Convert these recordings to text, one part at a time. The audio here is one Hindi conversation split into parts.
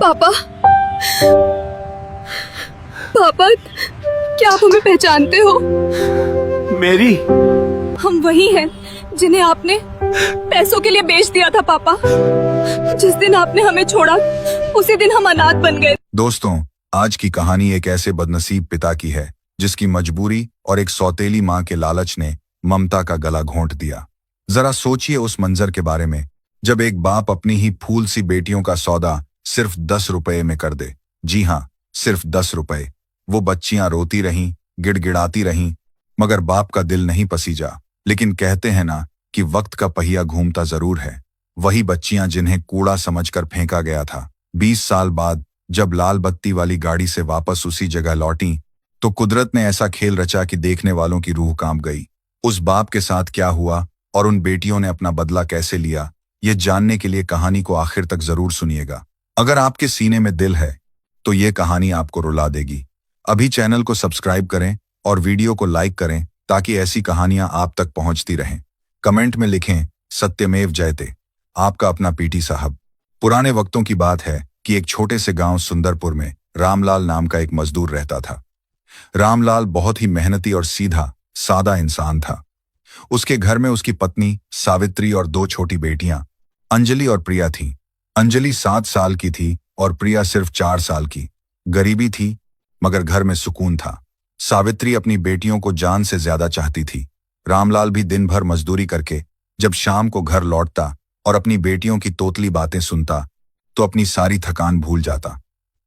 पापा, पापा, क्या आप हमें पहचानते हो? मेरी हम वही हैं जिन्हें आपने पैसों के लिए बेच दिया था पापा। जिस दिन आपने हमें छोड़ा उसी दिन हम अनाथ बन गए। दोस्तों, आज की कहानी एक ऐसे बदनसीब पिता की है जिसकी मजबूरी और एक सौतेली मां के लालच ने ममता का गला घोंट दिया। जरा सोचिए उस मंजर के बारे में जब एक बाप अपनी ही फूल सी बेटियों का सौदा सिर्फ 10 रुपए में कर दे। जी हाँ, सिर्फ 10 रुपए। वो बच्चियां रोती रहीं, गिड़गिड़ाती रहीं, मगर बाप का दिल नहीं पसीजा। लेकिन कहते हैं ना कि वक्त का पहिया घूमता जरूर है। वही बच्चियां जिन्हें कूड़ा समझकर फेंका गया था, 20 साल बाद जब लाल बत्ती वाली गाड़ी से वापस उसी जगह लौटी तो कुदरत ने ऐसा खेल रचा कि देखने वालों की रूह कांप गई। उस बाप के साथ क्या हुआ और उन बेटियों ने अपना बदला कैसे लिया, ये जानने के लिए कहानी को आखिर तक जरूर सुनिएगा। अगर आपके सीने में दिल है तो ये कहानी आपको रुला देगी। अभी चैनल को सब्सक्राइब करें और वीडियो को लाइक करें ताकि ऐसी कहानियां आप तक पहुंचती रहें। कमेंट में लिखें सत्यमेव जयते, आपका अपना पीटी साहब। पुराने वक्तों की बात है कि एक छोटे से गांव सुंदरपुर में रामलाल नाम का एक मजदूर रहता था। रामलाल बहुत ही मेहनती और सीधा सादा इंसान था। उसके घर में उसकी पत्नी सावित्री और 2 छोटी बेटियां अंजलि और प्रिया थीं। अंजलि 7 साल की थी और प्रिया सिर्फ 4 साल की। गरीबी थी मगर घर में सुकून था। सावित्री अपनी बेटियों को जान से ज्यादा चाहती थी। रामलाल भी दिन भर मजदूरी करके जब शाम को घर लौटता और अपनी बेटियों की तोतली बातें सुनता तो अपनी सारी थकान भूल जाता।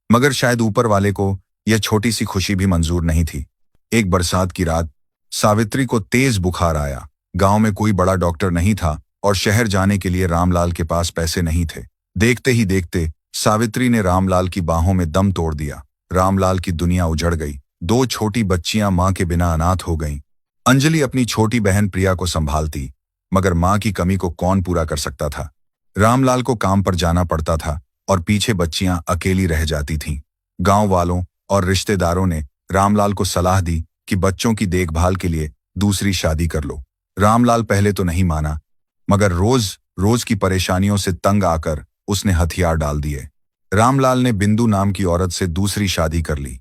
मगर शायद ऊपर वाले को यह छोटी सी खुशी भी मंजूर नहीं थी। एक बरसात की रात सावित्री को तेज बुखार आया। गांव में कोई बड़ा डॉक्टर नहीं था और शहर जाने के लिए रामलाल के पास पैसे नहीं थे। देखते ही देखते सावित्री ने रामलाल की बाहों में दम तोड़ दिया। रामलाल की दुनिया उजड़ गई। 2 छोटी बच्चियां मां के बिना अनाथ हो गईं। अंजलि अपनी छोटी बहन प्रिया को संभालती, मगर मां की कमी को कौन पूरा कर सकता था। रामलाल को काम पर जाना पड़ता था और पीछे बच्चियां अकेली रह जाती थीं। गांव वालों और रिश्तेदारों ने रामलाल को सलाह दी कि बच्चों की देखभाल के लिए दूसरी शादी कर लो। रामलाल पहले तो नहीं माना, मगर रोज रोज की परेशानियों से तंग आकर उसने हथियार डाल दिए। रामलाल ने बिंदु नाम की औरत से दूसरी शादी कर ली।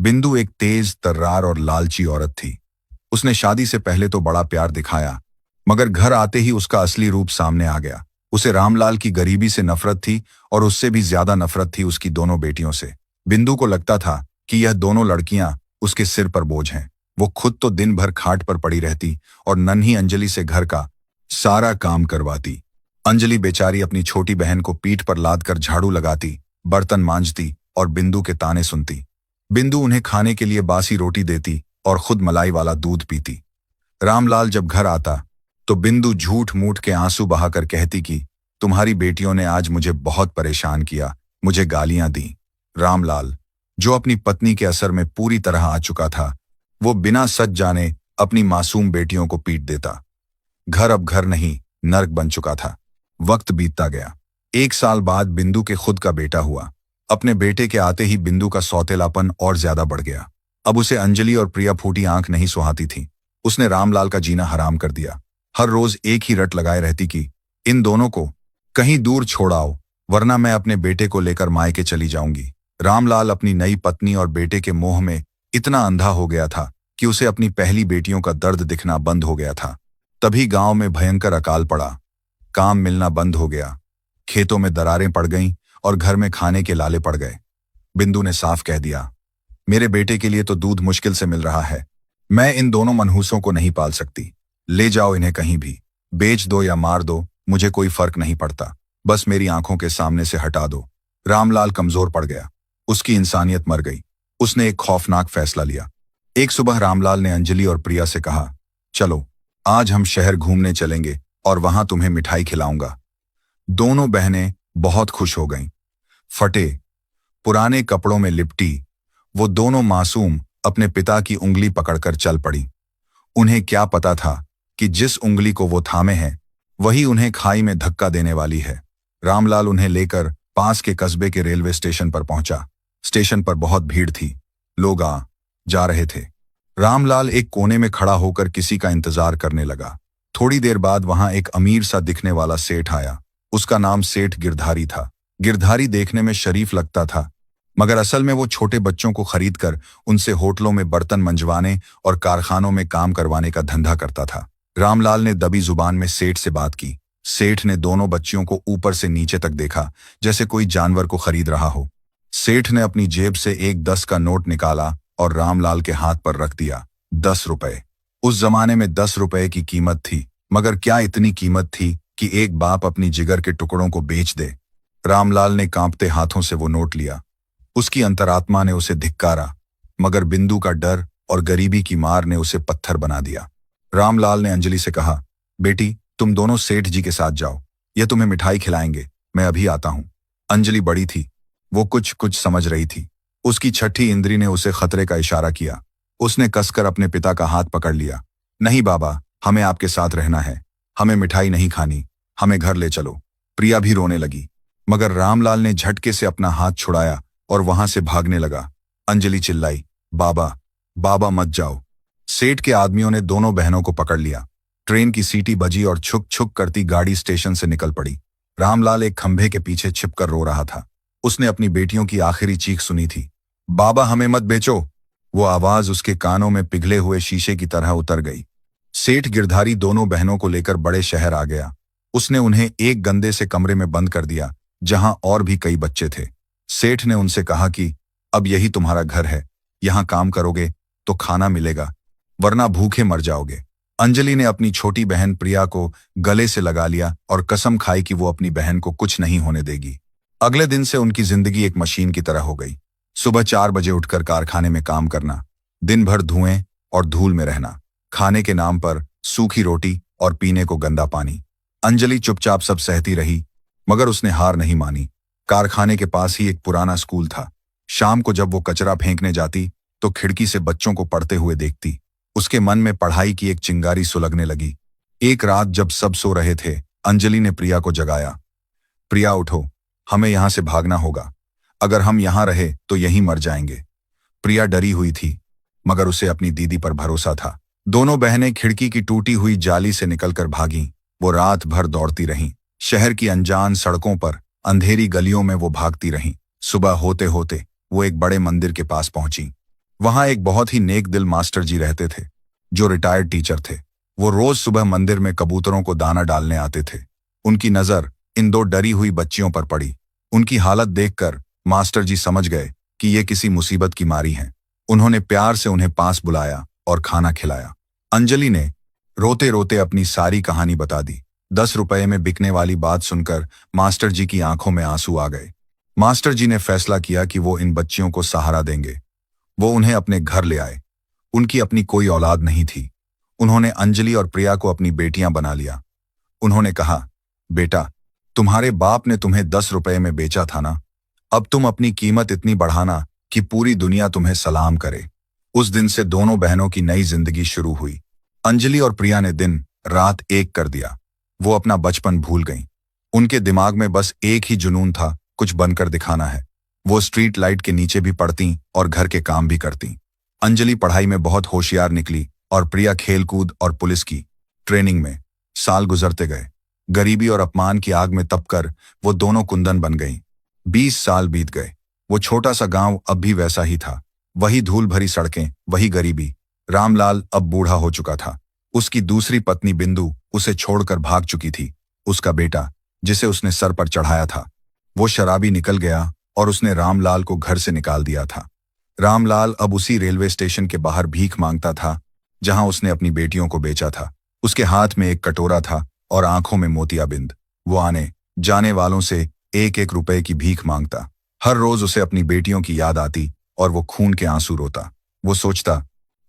बिंदु एक तेज, तर्रार और लालची औरत थी। उसने शादी से पहले तो बड़ा प्यार दिखाया, मगर घर आते ही उसका असली रूप सामने आ गया। उसे रामलाल की गरीबी से नफरत थी और उससे भी ज्यादा नफरत थी उसकी दोनों बेटियों से। बिंदु को लगता था कि यह दोनों लड़कियां उसके सिर पर बोझ हैं। वो खुद तो दिन भर खाट पर पड़ी रहती और नन्ही अंजलि से घर का सारा काम करवाती। अंजलि बेचारी अपनी छोटी बहन को पीठ पर लादकर झाड़ू लगाती, बर्तन मांजती और बिंदु के ताने सुनती। बिंदु उन्हें खाने के लिए बासी रोटी देती और खुद मलाई वाला दूध पीती। रामलाल जब घर आता तो बिंदु झूठ मूठ के आंसू बहाकर कहती कि तुम्हारी बेटियों ने आज मुझे बहुत परेशान किया, मुझे गालियां दी। रामलाल, जो अपनी पत्नी के असर में पूरी तरह आ चुका था, वो बिना सच जाने अपनी मासूम बेटियों को पीट देता। घर अब घर नहीं, नर्क बन चुका था। वक्त बीतता गया। 1 साल बाद बिंदु के खुद का बेटा हुआ। अपने बेटे के आते ही बिंदु का सौतेलापन और ज्यादा बढ़ गया। अब उसे अंजलि और प्रिया फूटी आंख नहीं सुहाती थी। उसने रामलाल का जीना हराम कर दिया। हर रोज एक ही रट लगाए रहती कि इन दोनों को कहीं दूर छोड़ाओ, वरना मैं अपने बेटे को लेकर मायके चली जाऊंगी। रामलाल अपनी नई पत्नी और बेटे के मोह में इतना अंधा हो गया था कि उसे अपनी पहली बेटियों का दर्द दिखना बंद हो गया था। तभी गांव में भयंकर अकाल पड़ा। काम मिलना बंद हो गया। खेतों में दरारें पड़ गईं और घर में खाने के लाले पड़ गए। बिंदु ने साफ कह दिया, मेरे बेटे के लिए तो दूध मुश्किल से मिल रहा है। मैं इन दोनों मनहूसों को नहीं पाल सकती। ले जाओ इन्हें कहीं भी, बेच दो या मार दो, मुझे कोई फर्क नहीं पड़ता, बस मेरी आंखों के सामने से हटा दो। रामलाल कमजोर पड़ गया। उसकी इंसानियत मर गई। उसने एक खौफनाक फैसला लिया। एक सुबह रामलाल ने अंजलि और प्रिया से कहा, चलो आज हम शहर घूमने चलेंगे और वहां तुम्हें मिठाई खिलाऊंगा। दोनों बहनें बहुत खुश हो गईं। फटे पुराने कपड़ों में लिपटी वो दोनों मासूम अपने पिता की उंगली पकड़कर चल पड़ी। उन्हें क्या पता था कि जिस उंगली को वो थामे हैं वही उन्हें खाई में धक्का देने वाली है। रामलाल उन्हें लेकर पास के कस्बे के रेलवे स्टेशन पर पहुंचा। स्टेशन पर बहुत भीड़ थी। लोग आ जा रहे थे। रामलाल एक कोने में खड़ा होकर किसी का इंतजार करने लगा। थोड़ी देर बाद वहां एक अमीर सा दिखने वाला सेठ आया। उसका नाम सेठ गिरधारी था। गिरधारी देखने में शरीफ लगता था, मगर असल में वो छोटे बच्चों को खरीदकर उनसे होटलों में बर्तन मंजवाने और कारखानों में काम करवाने का धंधा करता था। रामलाल ने दबी जुबान में सेठ से बात की। सेठ ने दोनों बच्चियों को ऊपर से नीचे तक देखा, जैसे कोई जानवर को खरीद रहा हो। सेठ ने अपनी जेब से एक 10 का नोट निकाला और रामलाल के हाथ पर रख दिया। 10 रुपए। उस जमाने में 10 रुपए की कीमत थी, मगर क्या इतनी कीमत थी कि एक बाप अपनी जिगर के टुकड़ों को बेच दे। रामलाल ने कांपते हाथों से वो नोट लिया। उसकी अंतरात्मा ने उसे धिक्कारा, मगर बिंदु का डर और गरीबी की मार ने उसे पत्थर बना दिया। रामलाल ने अंजलि से कहा, बेटी तुम दोनों सेठ जी के साथ जाओ, ये तुम्हें मिठाई खिलाएंगे, मैं अभी आता हूं। अंजलि बड़ी थी, वो कुछ कुछ समझ रही थी। उसकी छठी इंद्री ने उसे खतरे का इशारा किया। उसने कसकर अपने पिता का हाथ पकड़ लिया। नहीं बाबा, हमें आपके साथ रहना है, हमें मिठाई नहीं खानी, हमें घर ले चलो। प्रिया भी रोने लगी, मगर रामलाल ने झटके से अपना हाथ छुड़ाया और वहां से भागने लगा। अंजलि चिल्लाई, बाबा बाबा मत जाओ। सेठ के आदमियों ने दोनों बहनों को पकड़ लिया। ट्रेन की सीटी बजी और छुक छुक करती गाड़ी स्टेशन से निकल पड़ी। रामलाल एक खंभे के पीछे छिपकर रो रहा था। उसने अपनी बेटियों की आखिरी चीख सुनी थी, बाबा हमें मत बेचो। वो आवाज उसके कानों में पिघले हुए शीशे की तरह उतर गई। सेठ गिरधारी दोनों बहनों को लेकर बड़े शहर आ गया। उसने उन्हें एक गंदे से कमरे में बंद कर दिया, जहां और भी कई बच्चे थे। सेठ ने उनसे कहा कि अब यही तुम्हारा घर है, यहां काम करोगे तो खाना मिलेगा, वरना भूखे मर जाओगे। अंजलि ने अपनी छोटी बहन प्रिया को गले से लगा लिया और कसम खाई कि वो अपनी बहन को कुछ नहीं होने देगी। अगले दिन से उनकी जिंदगी एक मशीन की तरह हो गई। सुबह 4 बजे उठकर कारखाने में काम करना, दिन भर धुएं और धूल में रहना, खाने के नाम पर सूखी रोटी और पीने को गंदा पानी। अंजलि चुपचाप सब सहती रही, मगर उसने हार नहीं मानी। कारखाने के पास ही एक पुराना स्कूल था। शाम को जब वो कचरा फेंकने जाती तो खिड़की से बच्चों को पढ़ते हुए देखती। उसके मन में पढ़ाई की एक चिंगारी सुलगने लगी। एक रात जब सब सो रहे थे, अंजलि ने प्रिया को जगाया। प्रिया उठो, हमें यहां से भागना होगा, अगर हम यहां रहे तो यहीं मर जाएंगे। प्रिया डरी हुई थी, मगर उसे अपनी दीदी पर भरोसा था। दोनों बहनें खिड़की की टूटी हुई जाली से निकलकर भागीं। वो रात भर दौड़ती रहीं। शहर की अनजान सड़कों पर, अंधेरी गलियों में वो भागती रहीं। सुबह होते होते वो एक बड़े मंदिर के पास पहुंची। वहां एक बहुत ही नेक दिल मास्टर जी रहते थे, जो रिटायर्ड टीचर थे। वो रोज सुबह मंदिर में कबूतरों को दाना डालने आते थे। उनकी नजर इन 2 डरी हुई बच्चियों पर पड़ी। उनकी हालत देखकर मास्टर जी समझ गए कि ये किसी मुसीबत की मारी हैं। उन्होंने प्यार से उन्हें पास बुलाया और खाना खिलाया। अंजलि ने रोते रोते अपनी सारी कहानी बता दी। 10 रुपए में बिकने वाली बात सुनकर मास्टर जी की आंखों में आंसू आ गए। मास्टर जी ने फैसला किया कि वो इन बच्चियों को सहारा देंगे। वो उन्हें अपने घर ले आए। उनकी अपनी कोई औलाद नहीं थी। उन्होंने अंजलि और प्रिया को अपनी बेटियां बना लिया। उन्होंने कहा, बेटा तुम्हारे बाप ने तुम्हें 10 रुपए में बेचा था ना, अब तुम अपनी कीमत इतनी बढ़ाना कि पूरी दुनिया तुम्हें सलाम करे। उस दिन से दोनों बहनों की नई जिंदगी शुरू हुई। अंजलि और प्रिया ने दिन रात एक कर दिया। वो अपना बचपन भूल गईं। उनके दिमाग में बस एक ही जुनून था, कुछ बनकर दिखाना है। वो स्ट्रीट लाइट के नीचे भी पढ़ती और घर के काम भी करती। अंजलि पढ़ाई में बहुत होशियार निकली और प्रिया खेलकूद और पुलिस की ट्रेनिंग में। साल गुजरते गए। गरीबी और अपमान की आग में तपकर वो दोनों कुंदन बन गईं। 20 साल बीत गए। वो छोटा सा गांव अब भी वैसा ही था। वही धूल भरी सड़कें, वही गरीबी। रामलाल अब बूढ़ा हो चुका था। उसकी दूसरी पत्नी बिंदु उसे छोड़कर भाग चुकी थी। उसका बेटा, जिसे उसने सर पर चढ़ाया था, वो शराबी निकल गया और उसने रामलाल को घर से निकाल दिया था। रामलाल अब उसी रेलवे स्टेशन के बाहर भीख मांगता था जहां उसने अपनी बेटियों को बेचा था। उसके हाथ में एक कटोरा था और आंखों में मोतियाबिंद। वो आने जाने वालों से 1-1 रुपए की भीख मांगता। हर रोज उसे अपनी बेटियों की याद आती और वो खून के आंसू रोता। वो सोचता,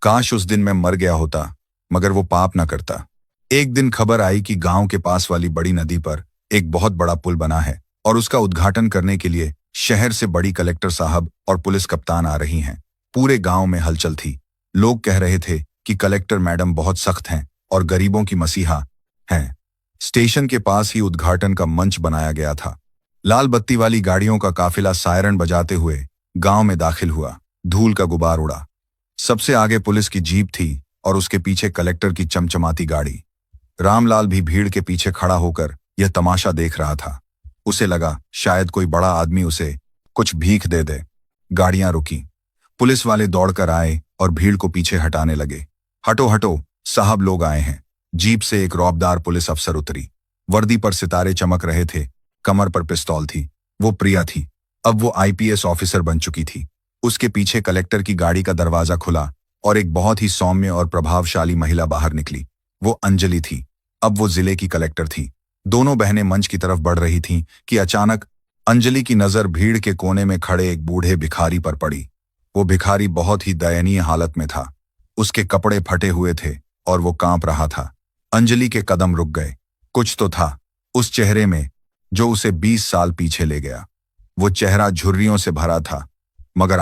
काश उस दिन मैं मर गया होता, मगर वो पाप न करता। एक दिन खबर आई कि गांव के पास वाली बड़ी नदी पर एक बहुत बड़ा पुल बना है और उसका उद्घाटन करने के लिए शहर से बड़ी कलेक्टर साहब और पुलिस कप्तान आ रही हैं। पूरे गांव में हलचल थी। लोग कह रहे थे कि कलेक्टर मैडम बहुत सख्त हैं और गरीबों की मसीहा हैं। स्टेशन के पास ही उद्घाटन का मंच बनाया गया था। लाल बत्ती वाली गाड़ियों का काफिला सायरन बजाते हुए गांव में दाखिल हुआ। धूल का गुबार उड़ा। सबसे आगे पुलिस की जीप थी और उसके पीछे कलेक्टर की चमचमाती गाड़ी। रामलाल भी भीड़ के पीछे खड़ा होकर यह तमाशा देख रहा था। उसे लगा शायद कोई बड़ा आदमी उसे कुछ भीख दे दे। गाड़ियां रुकी, पुलिस वाले दौड़कर आए और भीड़ को पीछे हटाने लगे। हटो हटो साहब, लोग आए हैं। जीप से एक रौबदार पुलिस अफसर उतरी। वर्दी पर सितारे चमक रहे थे, कमर पर पिस्तौल थी। वो प्रिया थी। अब वो आईपीएस ऑफिसर बन चुकी थी। उसके पीछे कलेक्टर की गाड़ी का दरवाजा खुला और एक बहुत ही सौम्य और प्रभावशाली महिला बाहर निकली। वो अंजलि थी। अब वो जिले की कलेक्टर थी। दोनों बहनें मंच की तरफ बढ़ रही थीं कि अचानक अंजलि की नजर भीड़ के कोने में खड़े एक बूढ़े भिखारी पर पड़ी। वो भिखारी बहुत ही दयनीय हालत में था। उसके कपड़े फटे हुए थे और वो कांप रहा था। अंजलि के कदम रुक गए। कुछ तो था उस चेहरे में जो उसे 20 साल पीछे ले गया। वो चेहरा झुर्रियों से भरा था, मगर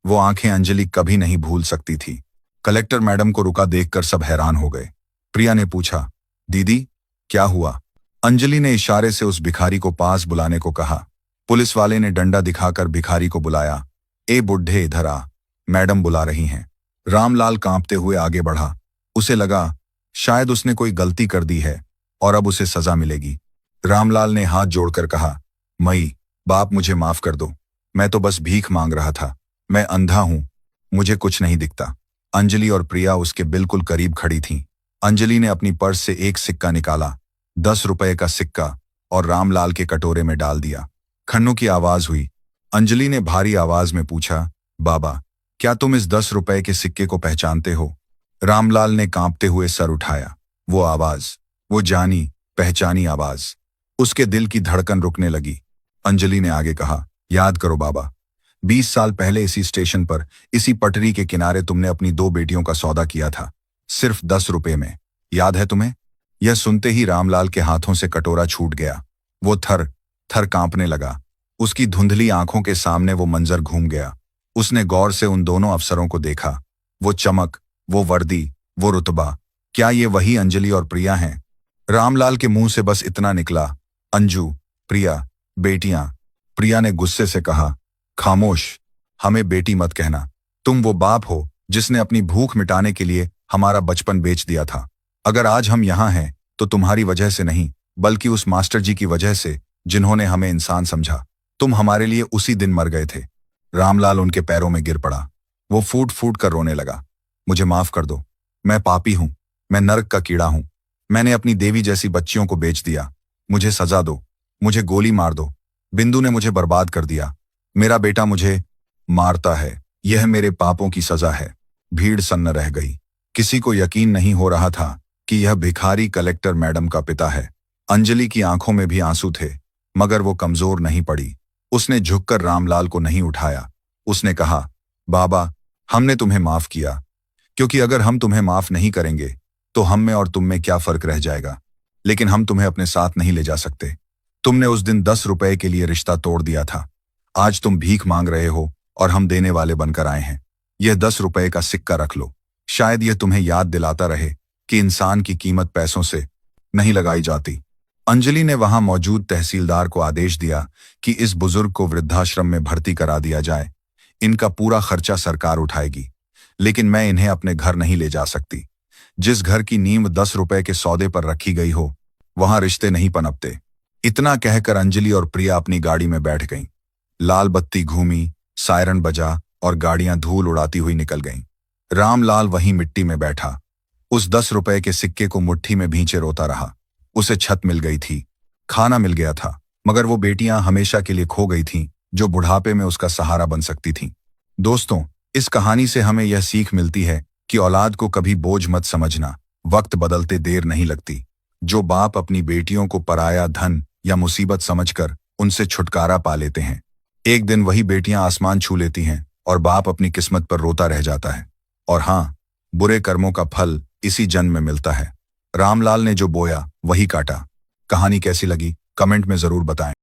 वो आंखें अंजलि कभी नहीं भूल सकती थी। कलेक्टर मैडम को रुका देखकर सब हैरान हो गए। प्रिया ने पूछा, दीदी क्या हुआ? अंजलि ने इशारे से उस भिखारी को पास बुलाने को कहा। पुलिस वाले ने डंडा दिखाकर भिखारी को बुलाया। ए बुढ़े, इधर आ, मैडम बुला रही हैं। रामलाल कांपते हुए आगे बढ़ा। उसे लगा शायद उसने कोई गलती कर दी है और अब उसे सजा मिलेगी। रामलाल ने हाथ जोड़कर कहा, मई बाप, मुझे माफ कर दो। मैं तो बस भीख मांग रहा था। मैं अंधा हूं, मुझे कुछ नहीं दिखता। अंजलि और प्रिया उसके बिल्कुल करीब खड़ी थीं। अंजलि ने अपनी पर्स से एक सिक्का निकाला, 10 रुपए का सिक्का, और रामलाल के कटोरे में डाल दिया। खन्नू की आवाज हुई। अंजलि ने भारी आवाज में पूछा, बाबा क्या तुम इस 10 रुपए के सिक्के को पहचानते हो? रामलाल ने कांपते हुए सर उठाया। वो आवाज, वो जानी पहचानी आवाज। उसके दिल की धड़कन रुकने लगी। अंजलि ने आगे कहा, याद करो बाबा, 20 साल पहले इसी स्टेशन पर, इसी पटरी के किनारे तुमने अपनी 2 बेटियों का सौदा किया था, सिर्फ 10 रुपए में। याद है तुम्हें? यह सुनते ही रामलाल के हाथों से कटोरा छूट गया। वो थर थर कांपने लगा। उसकी धुंधली आंखों के सामने वो मंजर घूम गया। उसने गौर से उन दोनों अफसरों को देखा। वो चमक, वो वर्दी, वो रुतबा, क्या ये वही अंजलि और प्रिया हैं? रामलाल के मुंह से बस इतना निकला, अंजू, प्रिया, बेटियां। प्रिया ने गुस्से से कहा, खामोश, हमें बेटी मत कहना। तुम वो बाप हो जिसने अपनी भूख मिटाने के लिए हमारा बचपन बेच दिया था। अगर आज हम यहाँ हैं तो तुम्हारी वजह से नहीं, बल्कि उस मास्टर जी की वजह से जिन्होंने हमें इंसान समझा। तुम हमारे लिए उसी दिन मर गए थे। रामलाल उनके पैरों में गिर पड़ा। वो फूट फूट कर रोने लगा। मुझे माफ कर दो, मैं पापी हूं, मैं नर्क का कीड़ा हूं। मैंने अपनी देवी जैसी बच्चियों को बेच दिया। मुझे सजा दो, मुझे गोली मार दो। बिंदु ने मुझे बर्बाद कर दिया। मेरा बेटा मुझे मारता है। यह मेरे पापों की सजा है। भीड़ सन्न रह गई। किसी को यकीन नहीं हो रहा था कि यह भिखारी कलेक्टर मैडम का पिता है। अंजलि की आंखों में भी आंसू थे, मगर वो कमजोर नहीं पड़ी। उसने झुककर रामलाल को नहीं उठाया। उसने कहा, बाबा, हमने तुम्हें माफ किया, क्योंकि अगर हम तुम्हें माफ नहीं करेंगे तो हम में और तुम में क्या फर्क रह जाएगा। लेकिन हम तुम्हें अपने साथ नहीं ले जा सकते। तुमने उस दिन 10 रुपए के लिए रिश्ता तोड़ दिया था। आज तुम भीख मांग रहे हो और हम देने वाले बनकर आए हैं। यह 10 रुपए का सिक्का रख लो। शायद यह तुम्हें याद दिलाता रहे कि इंसान की कीमत पैसों से नहीं लगाई जाती। अंजलि ने वहां मौजूद तहसीलदार को आदेश दिया कि इस बुजुर्ग को वृद्धाश्रम में भर्ती करा दिया जाए। इनका पूरा खर्चा सरकार उठाएगी, लेकिन मैं इन्हें अपने घर नहीं ले जा सकती। जिस घर की नींव 10 रुपए के सौदे पर रखी गई हो, वहां रिश्ते नहीं पनपते। इतना कहकर अंजलि और प्रिया अपनी गाड़ी में बैठ गईं। लाल बत्ती घूमी, सायरन बजा और गाड़ियां धूल उड़ाती हुई निकल गईं। रामलाल वहीं मिट्टी में बैठा, उस 10 रुपए के सिक्के को मुट्ठी में भींचे रोता रहा। उसे छत मिल गई थी, खाना मिल गया था, मगर वो बेटियां हमेशा के लिए खो गई थीं, जो बुढ़ापे में उसका सहारा बन सकती थीं। दोस्तों, इस कहानी से हमें यह सीख मिलती है कि औलाद को कभी बोझ मत समझना। वक्त बदलते देर नहीं लगती। जो बाप अपनी बेटियों को पराया धन या मुसीबत समझकर उनसे छुटकारा पा लेते हैं, एक दिन वही बेटियां आसमान छू लेती हैं और बाप अपनी किस्मत पर रोता रह जाता है। और हाँ, बुरे कर्मों का फल इसी जन्म में मिलता है। रामलाल ने जो बोया वही काटा। कहानी कैसी लगी कमेंट में जरूर बताएं।